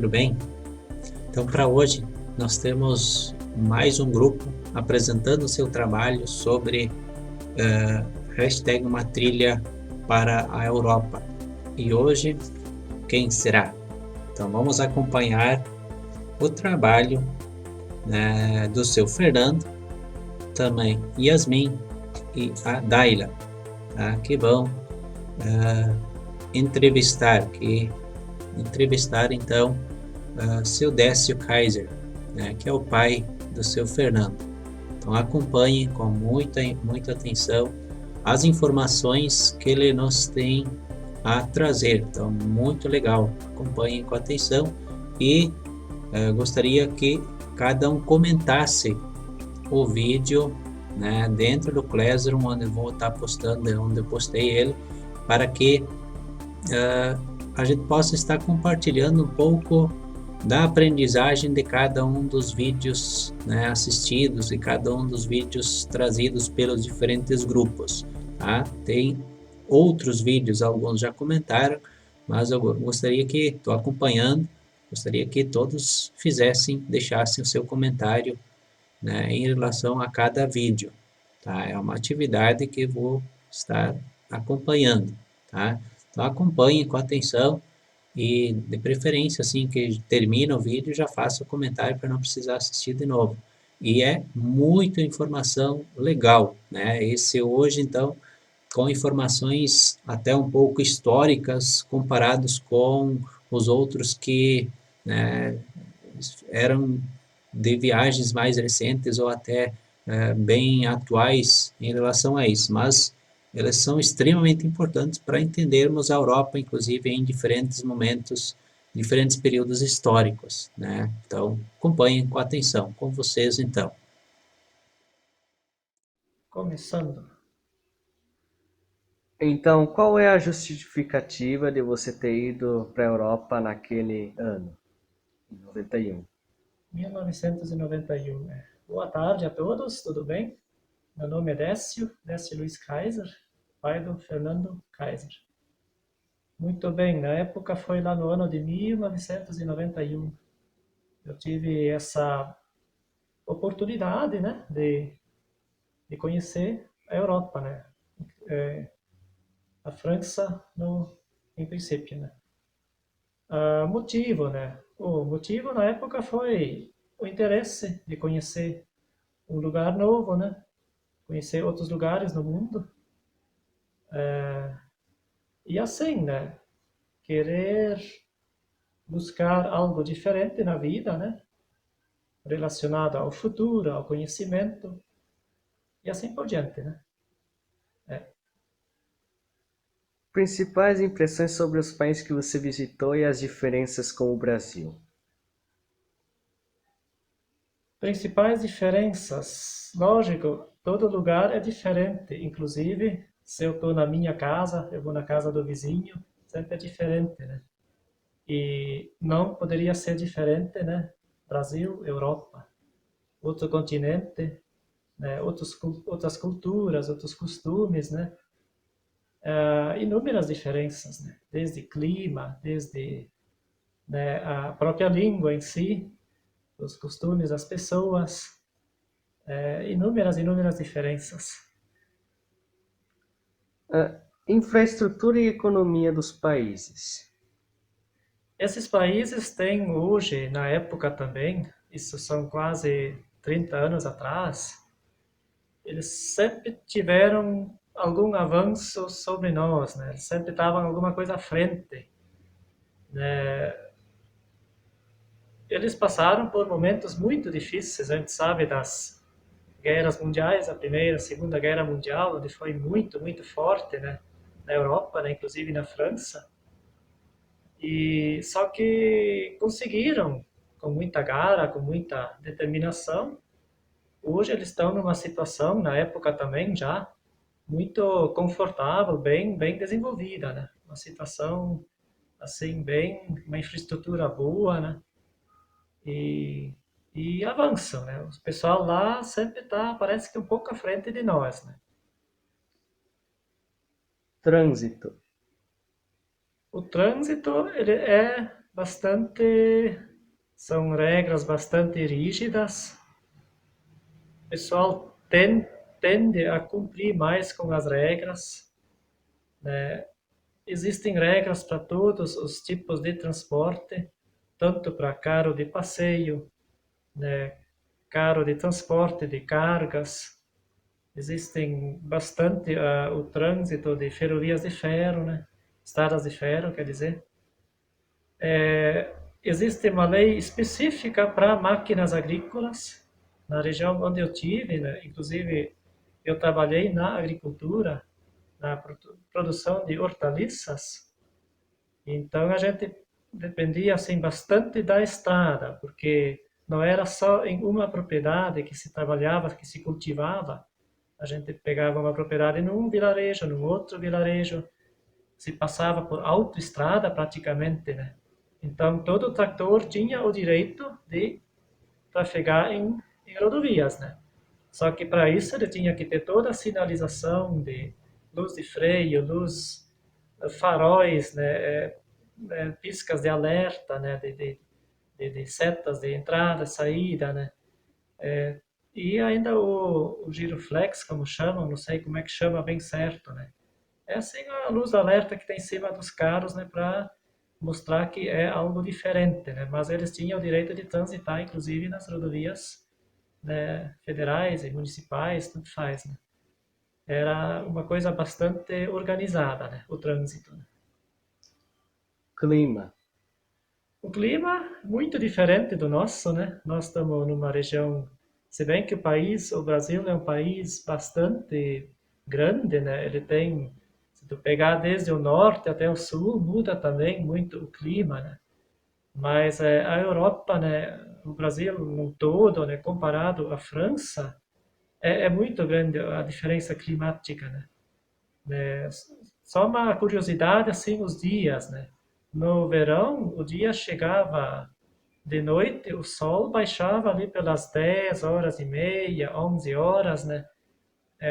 tudo bem? Então, para hoje, nós temos mais um grupo apresentando o seu trabalho sobre hashtag uma trilha para a Europa. E hoje, quem será? Então, vamos acompanhar o trabalho, né, do seu Fernando, também Yasmin e a Daila, tá? Que vão entrevistar então seu Décio Kaiser, né, que é o pai do seu Fernando. Então acompanhe com muita atenção as informações que ele nos tem a trazer. Então muito legal, acompanhem com atenção e gostaria que cada um comentasse o vídeo, né, dentro do Classroom, onde eu vou estar postando, onde eu postei ele, para que a gente possa estar compartilhando um pouco da aprendizagem de cada um dos vídeos, né, assistidos e cada um dos vídeos trazidos pelos diferentes grupos, tá? Tem outros vídeos, alguns já comentaram, mas eu gostaria que, estou acompanhando, gostaria que todos deixassem o seu comentário, né, em relação a cada vídeo, tá? É uma atividade que eu vou estar acompanhando, tá? Então acompanhe com atenção e de preferência assim que termina o vídeo já faça o comentário para não precisar assistir de novo. E é muita informação legal, né? Esse hoje então com informações até um pouco históricas comparados com os outros que, né, eram de viagens mais recentes ou até bem atuais em relação a isso, mas elas são extremamente importantes para entendermos a Europa, inclusive em diferentes momentos, diferentes períodos históricos, né? Então, acompanhem com atenção. Com vocês, então. Começando. Então, qual é a justificativa de você ter ido para a Europa naquele ano, em 91? 1991. Boa tarde a todos, tudo bem? Meu nome é Décio Luiz Kaiser, pai do Fernando Kaiser. Muito bem, na época foi lá no ano de 1991. Eu tive essa oportunidade, né, de conhecer a Europa, né? A França, em princípio, né? Motivo, né? O motivo na época foi o interesse de conhecer um lugar novo, né? Conhecer outros lugares no mundo. E assim, né? Querer buscar algo diferente na vida, né? Relacionado ao futuro, ao conhecimento e assim por diante, né? Principais impressões sobre os países que você visitou e as diferenças com o Brasil. Principais diferenças, lógico, todo lugar é diferente. Inclusive, se eu estou na minha casa, eu vou na casa do vizinho, sempre é diferente, né? E não poderia ser diferente, né? Brasil, Europa, outro continente, né? Outras culturas, outros costumes, né? Inúmeras diferenças, né? Desde clima, desde, né, a própria língua em si, os costumes das pessoas, inúmeras diferenças. Infraestrutura e economia dos países. Esses países têm hoje, na época também, isso são quase 30 anos atrás, eles sempre tiveram algum avanço sobre nós, né? Eles sempre estavam alguma coisa à frente, né? Eles passaram por momentos muito difíceis, a gente sabe das guerras mundiais, a Primeira, a Segunda Guerra Mundial, onde foi muito forte, né? Na Europa, né? Inclusive na França. E só que conseguiram, com muita garra, com muita determinação. Hoje eles estão numa situação, na época também já, muito confortável, bem desenvolvida, né? Uma situação assim uma infraestrutura boa, né? E, e avançam, né? O pessoal lá sempre tá, parece que um pouco à frente de nós, né? Trânsito. O trânsito, ele é são regras bastante rígidas. O pessoal tende a cumprir mais com as regras, né? Existem regras para todos os tipos de transporte, tanto para carro de passeio, né, carro de transporte de cargas. Existem bastante o trânsito de ferrovias de ferro, né, estradas de ferro, quer dizer. Existe uma lei específica para máquinas agrícolas. Na região onde eu tive, né, inclusive eu trabalhei na agricultura, na produção de hortaliças. Então a gente dependia assim bastante da estrada, porque não era só em uma propriedade que se trabalhava, que se cultivava. A gente pegava uma propriedade num vilarejo, num outro vilarejo, se passava por autoestrada praticamente, né? Então todo trator tinha o direito de trafegar em rodovias, né? Só que para isso ele tinha que ter toda a sinalização de luz de freio, luz, faróis, né, piscas de alerta, né, de setas de entrada, saída, né, e ainda o giroflex, como chamam, não sei como é que chama bem certo, né, é assim a luz de alerta que tem em cima dos carros, né, para mostrar que é algo diferente, né, mas eles tinham o direito de transitar, inclusive, nas rodovias, né, federais e municipais, tanto faz, né. Era uma coisa bastante organizada, né, o trânsito, né. Clima. O clima muito diferente do nosso, né? Nós estamos numa região, se bem que o Brasil é um país bastante grande, né? Ele tem, se tu pegar desde o norte até o sul, muda também muito o clima, né? Mas a Europa, né? O Brasil no todo, né? Comparado à França, é muito grande a diferença climática, né? Né? Só uma curiosidade, assim, os dias, né? No verão, o dia chegava de noite, o sol baixava ali pelas 10 horas e meia, 11 horas, né?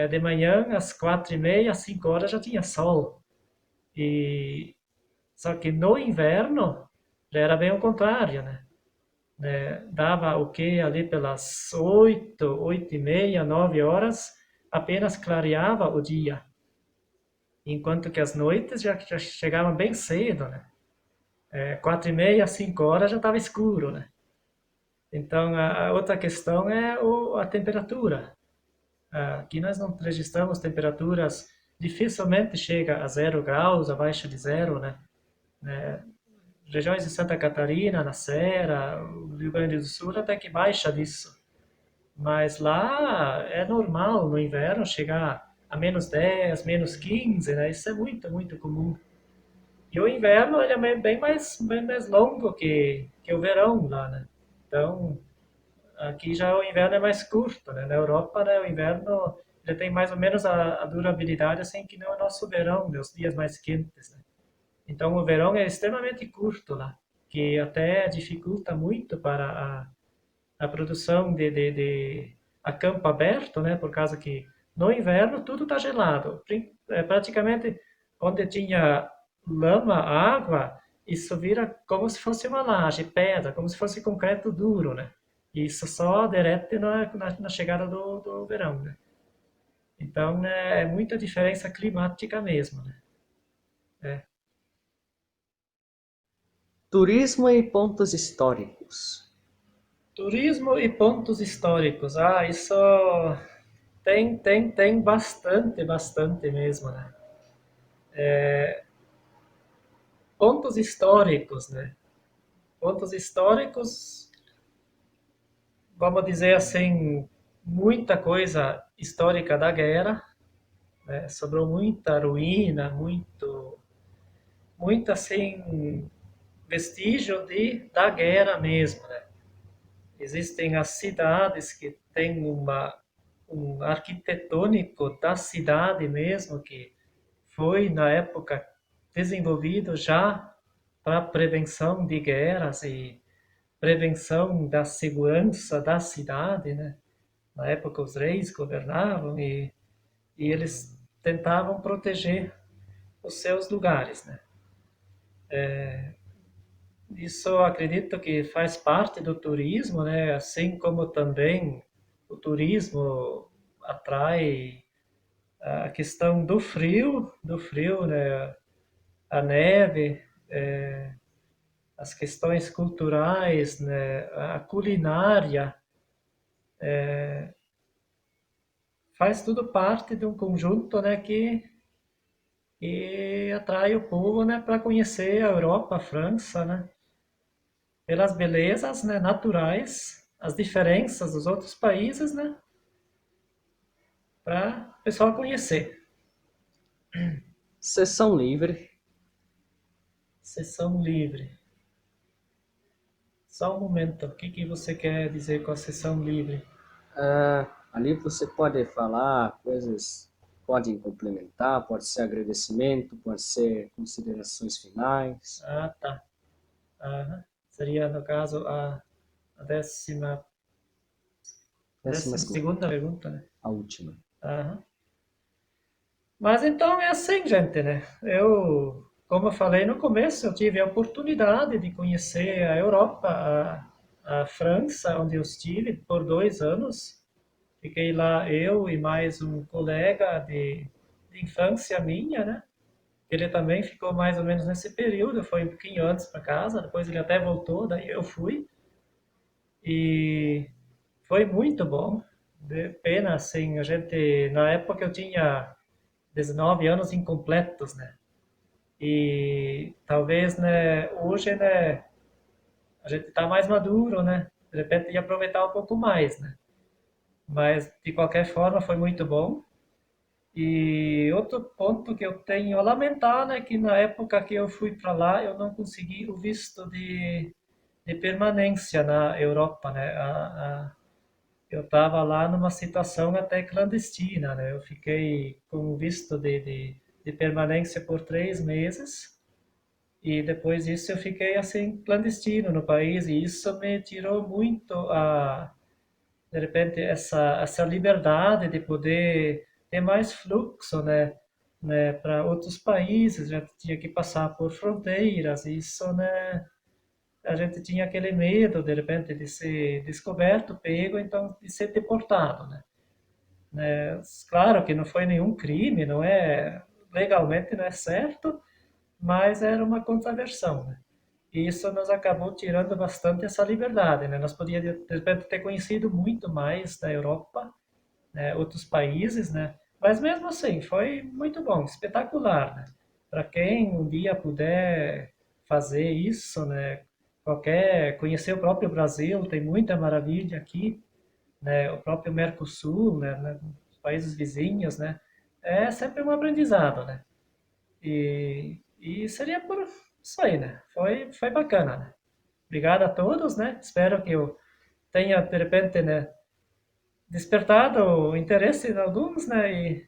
De manhã, às 4 e meia, 5 horas já tinha sol. E só que no inverno já era bem o contrário, né? Dava o que ali pelas 8, 8 e meia, 9 horas, apenas clareava o dia. Enquanto que as noites já chegavam bem cedo, né? 4 e meia, 5 horas já estava escuro, né? Então, a outra questão é a temperatura. Aqui nós não registramos temperaturas, dificilmente chega a 0 graus, abaixo de zero, né? Regiões de Santa Catarina, na Serra, o Rio Grande do Sul até que baixa disso. Mas lá é normal no inverno chegar a -10, -15, né? Isso é muito, muito comum. E o inverno ele é bem mais longo que o verão lá, né? Então, aqui já o inverno é mais curto, né? Na Europa, né, o inverno ele tem mais ou menos a durabilidade assim que não é o nosso verão, né? Os dias mais quentes, né? Então, o verão é extremamente curto lá, que até dificulta muito para a produção de a campo aberto, né? Por causa que no inverno tudo está gelado. Praticamente onde tinha lama, água, isso vira como se fosse uma laje, pedra, como se fosse concreto duro, né? E isso só derrete na chegada do verão, né? Então, né, é muita diferença climática mesmo, né? É. Turismo e pontos históricos. Turismo e pontos históricos. Isso tem bastante, bastante mesmo, né? Pontos históricos, né? Pontos históricos, vamos dizer assim, muita coisa histórica da guerra, né? Sobrou muita ruína, muito assim, vestígio da guerra mesmo, né? Existem as cidades que têm um arquitetônico da cidade mesmo, que foi, na época, desenvolvido já para prevenção de guerras e prevenção da segurança da cidade, né? Na época, os reis governavam e eles tentavam proteger os seus lugares, né? isso eu acredito que faz parte do turismo, né? Assim como também o turismo atrai a questão do frio, né? A neve, as questões culturais, né? A culinária, faz tudo parte de um conjunto, né? Que atrai o povo, né? Para conhecer a Europa, a França, né? Pelas belezas, né? Naturais, as diferenças dos outros países, né? Para o pessoal conhecer. Sessão livre. Sessão livre. Só um momento, o que você quer dizer com a sessão livre? Ali você pode falar coisas, podem complementar, pode ser agradecimento, pode ser considerações finais. Ah, tá. Aham. Seria, no caso, a Décima décima segunda, segunda pergunta, né? a última. Aham. Mas então é assim, gente, né? Como eu falei no começo, eu tive a oportunidade de conhecer a Europa, a França, onde eu estive por 2 anos. Fiquei lá eu e mais um colega de infância minha, né? Ele também ficou mais ou menos nesse período, foi um pouquinho antes para casa, depois ele até voltou, daí eu fui. E foi muito bom. De pena, assim, a gente, na época eu tinha 19 anos incompletos, né? E talvez, né, hoje, né, a gente tá mais maduro, né? De repente ia aproveitar um pouco mais, né? Mas de qualquer forma foi muito bom. E outro ponto que eu tenho a lamentar, né, que na época que eu fui para lá, eu não consegui o visto de permanência na Europa, né? Eu estava lá numa situação até clandestina, né? Eu fiquei com visto de permanência por 3 meses e depois disso eu fiquei assim clandestino no país e isso me tirou muito de repente essa liberdade de poder ter mais fluxo, né, para outros países, já tinha que passar por fronteiras, isso, né, a gente tinha aquele medo, de repente, de ser descoberto, pego, então de ser deportado, né? Claro que não foi nenhum crime, não é legalmente não é certo, mas era uma contraversão, né? E isso nos acabou tirando bastante essa liberdade, né? Nós podíamos de repente ter conhecido muito mais da Europa, né? Outros países, né? Mas mesmo assim, foi muito bom, espetacular, né? Para quem um dia puder fazer isso, né? Conhecer o próprio Brasil, tem muita maravilha aqui, né? O próprio Mercosul, né? Os países vizinhos, né? É sempre um aprendizado, né? E seria por isso aí, né? Foi bacana, né? Obrigado a todos, né? Espero que eu tenha, de repente, né, despertado o interesse de alguns, né? E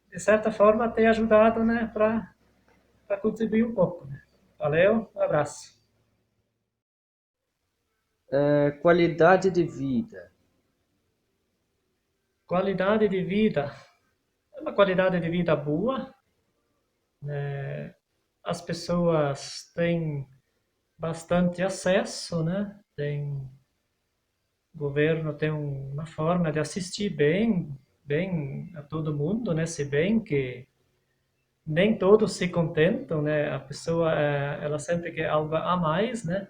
de certa forma, ter ajudado, né, para contribuir um pouco, né? Valeu, um abraço. Qualidade de vida. Qualidade de vida. É uma qualidade de vida boa, né? As pessoas têm bastante acesso, né? O governo tem uma forma de assistir bem a todo mundo, né? Se bem que nem todos se contentam, né? A pessoa, ela sempre quer algo a mais, né?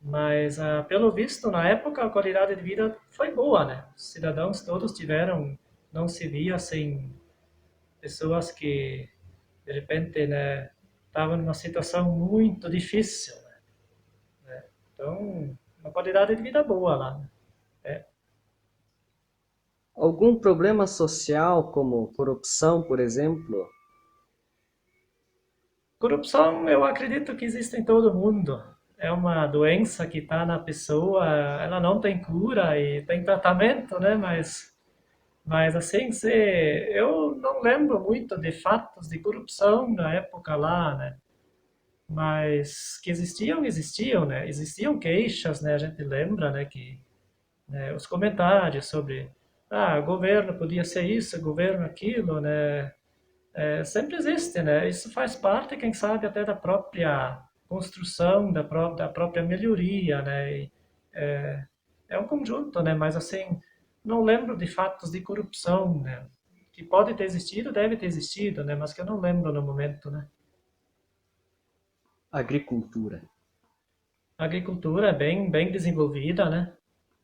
Mas, pelo visto, na época, a qualidade de vida foi boa, né? Os cidadãos todos tiveram, não se via assim, pessoas que, de repente, né, estavam numa situação muito difícil, né? Então, uma qualidade de vida boa lá, né? É. Algum problema social, como corrupção, por exemplo? Corrupção, eu acredito que existe em todo mundo. É uma doença que está na pessoa, ela não tem cura e tem tratamento, né? Mas assim, eu não lembro muito de fatos de corrupção na época lá, né? Mas que existiam, né? Existiam queixas, né? A gente lembra, né? Que né, os comentários sobre, governo podia ser isso, governo aquilo, né? Sempre existe, né? Isso faz parte, quem sabe, até da própria construção da própria melhoria, né? É um conjunto, né? Mas assim, não lembro de fatos de corrupção, né? Que pode ter existido, deve ter existido, né? Mas que eu não lembro no momento, né? Agricultura. A agricultura é bem desenvolvida, né?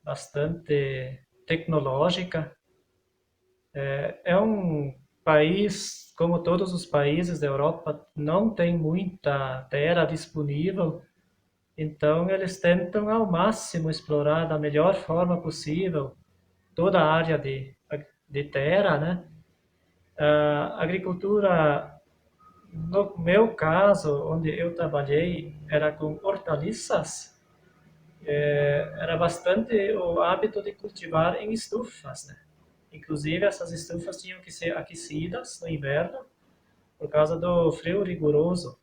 Bastante tecnológica. É um país, como todos os países da Europa, não tem muita terra disponível, então eles tentam ao máximo explorar da melhor forma possível toda a área de terra, né? A agricultura, no meu caso, onde eu trabalhei, era com hortaliças, era bastante o hábito de cultivar em estufas, né? Inclusive, essas estufas tinham que ser aquecidas no inverno por causa do frio rigoroso.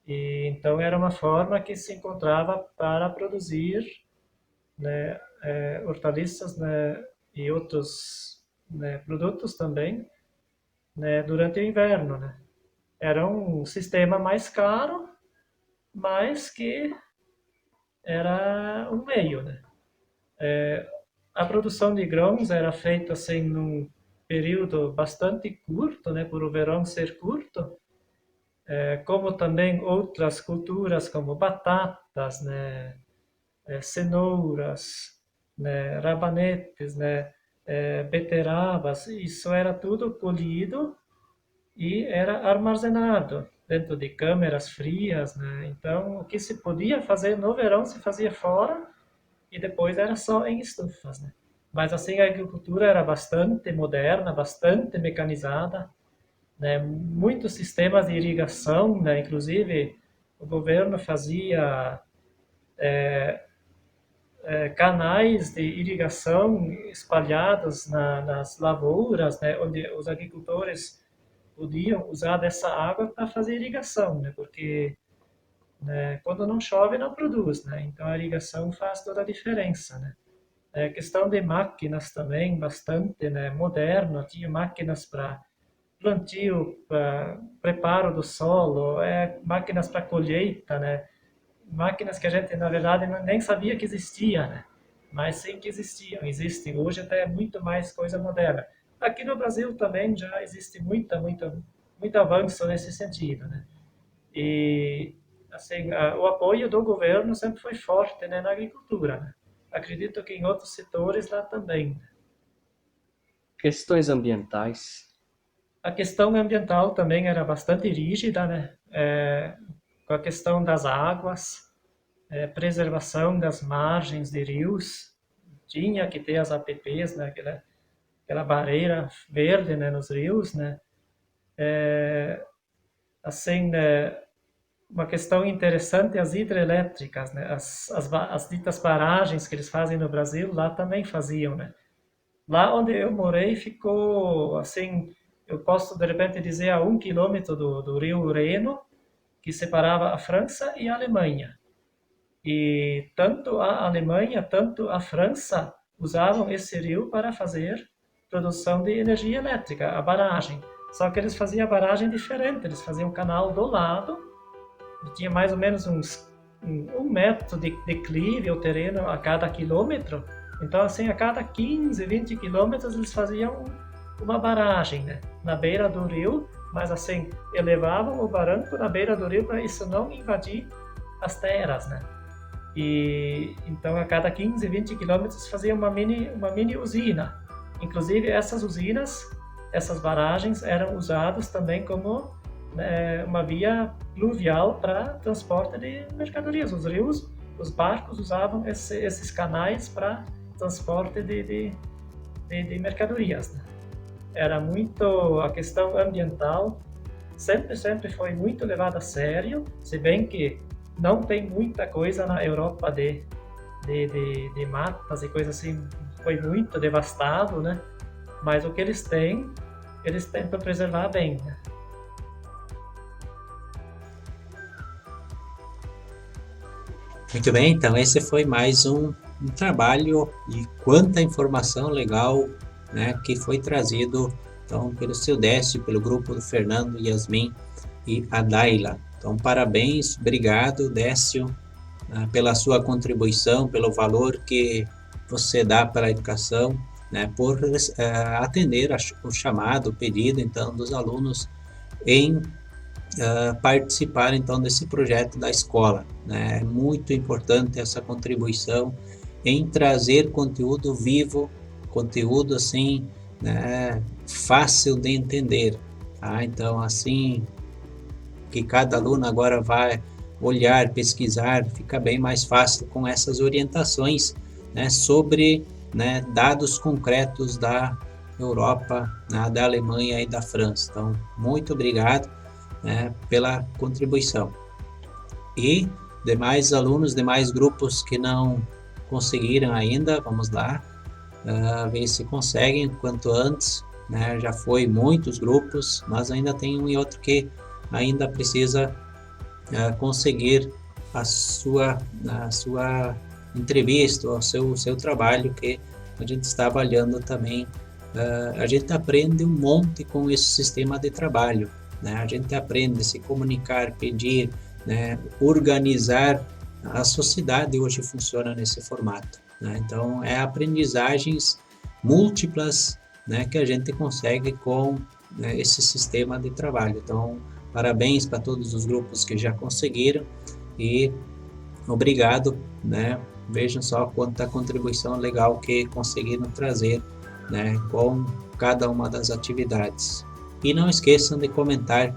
E então era uma forma que se encontrava para produzir, né, hortaliças, né, e outros, né, produtos também, né, durante o inverno, né? Era um sistema mais caro, mas que era um meio, né? A produção de grãos era feita assim num período bastante curto, né, por o verão ser curto, como também outras culturas como batatas, né, cenouras, né, rabanetes, né, beterrabas, isso era tudo colhido e era armazenado dentro de câmeras frias, né? Então, o que se podia fazer no verão se fazia fora e depois era só em estufas, né? Mas assim a agricultura era bastante moderna, bastante mecanizada, né? Muitos sistemas de irrigação, né? Inclusive o governo fazia canais de irrigação espalhados nas lavouras, né? Onde os agricultores podiam usar dessa água para fazer irrigação, né? Porque, né, quando não chove não produz, né? Então a irrigação faz toda a diferença, né? Questão de máquinas também, bastante, né, moderno, tinha máquinas para plantio, para preparo do solo, máquinas para colheita, né, máquinas que a gente, na verdade, nem sabia que existia, né, mas sim que existiam, existem. Hoje até é muito mais coisa moderna. Aqui no Brasil também já existe muito avanço nesse sentido, né, e assim, o apoio do governo sempre foi forte, né, na agricultura, né? Acredito que em outros setores lá também. Questões ambientais. A questão ambiental também era bastante rígida, né? Com a questão das águas, preservação das margens de rios, tinha que ter as APPs, né? Aquela barreira verde, né, nos rios, né? Assim, né, uma questão interessante, as hidrelétricas, né? As ditas barragens que eles fazem no Brasil, lá também faziam, né? Lá onde eu morei ficou, assim, eu posso de repente dizer a 1 quilômetro do rio Reno, que separava a França e a Alemanha. E tanto a Alemanha, tanto a França usavam esse rio para fazer produção de energia elétrica, a barragem. Só que eles faziam a barragem diferente, eles faziam um canal do lado, tinha mais ou menos um metro de declive o terreno a cada quilômetro. Então, assim, a cada 15, 20 quilômetros eles faziam uma barragem, né, na beira do rio, mas assim, elevavam o barranco na beira do rio para isso não invadir as terras, né. E então, a cada 15, 20 quilômetros fazia uma mini usina. Inclusive, essas usinas, essas barragens eram usadas também como uma via pluvial para transporte de mercadorias. Os rios, os barcos usavam esses canais para transporte de mercadorias, né? Era muito a questão ambiental, sempre foi muito levada a sério, se bem que não tem muita coisa na Europa de matas e coisas assim, foi muito devastado, né? Mas o que eles têm, eles tentam preservar bem, né? Muito bem, então esse foi mais um trabalho e quanta informação legal, né, que foi trazido então pelo seu Décio, pelo grupo do Fernando e Yasmin e a Daila. Então, parabéns, obrigado, Décio, pela sua contribuição, pelo valor que você dá para a educação, né, por atender o chamado, o pedido, então, dos alunos em participar, então, desse projeto da escola, né? É muito importante essa contribuição em trazer conteúdo vivo, conteúdo, assim, né, fácil de entender, tá? Então, assim, que cada aluno agora vai olhar, pesquisar, fica bem mais fácil com essas orientações, né, sobre, né, dados concretos da Europa, né, da Alemanha e da França. Então, muito obrigado, né, pela contribuição. E demais alunos, demais grupos que não conseguiram ainda, vamos lá, ver se conseguem quanto antes, né? Já foi muitos grupos, mas ainda tem um e outro que ainda precisa conseguir a sua entrevista, o seu trabalho, que a gente está avaliando também. A gente aprende um monte com esse sistema de trabalho, né? A gente aprende a se comunicar, pedir, né? Organizar. A sociedade hoje funciona nesse formato, né? Então, é aprendizagens múltiplas, né, que a gente consegue com, né, esse sistema de trabalho. Então, parabéns para todos os grupos que já conseguiram e obrigado, né? Vejam só quanta contribuição legal que conseguiram trazer, né, com cada uma das atividades. E não esqueçam de comentar,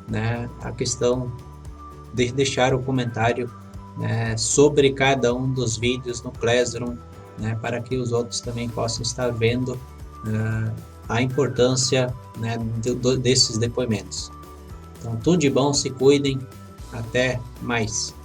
né, a questão de deixar o comentário, né, sobre cada um dos vídeos no Classroom, né, para que os outros também possam estar vendo a importância, né, desses depoimentos. Então, tudo de bom, se cuidem, até mais.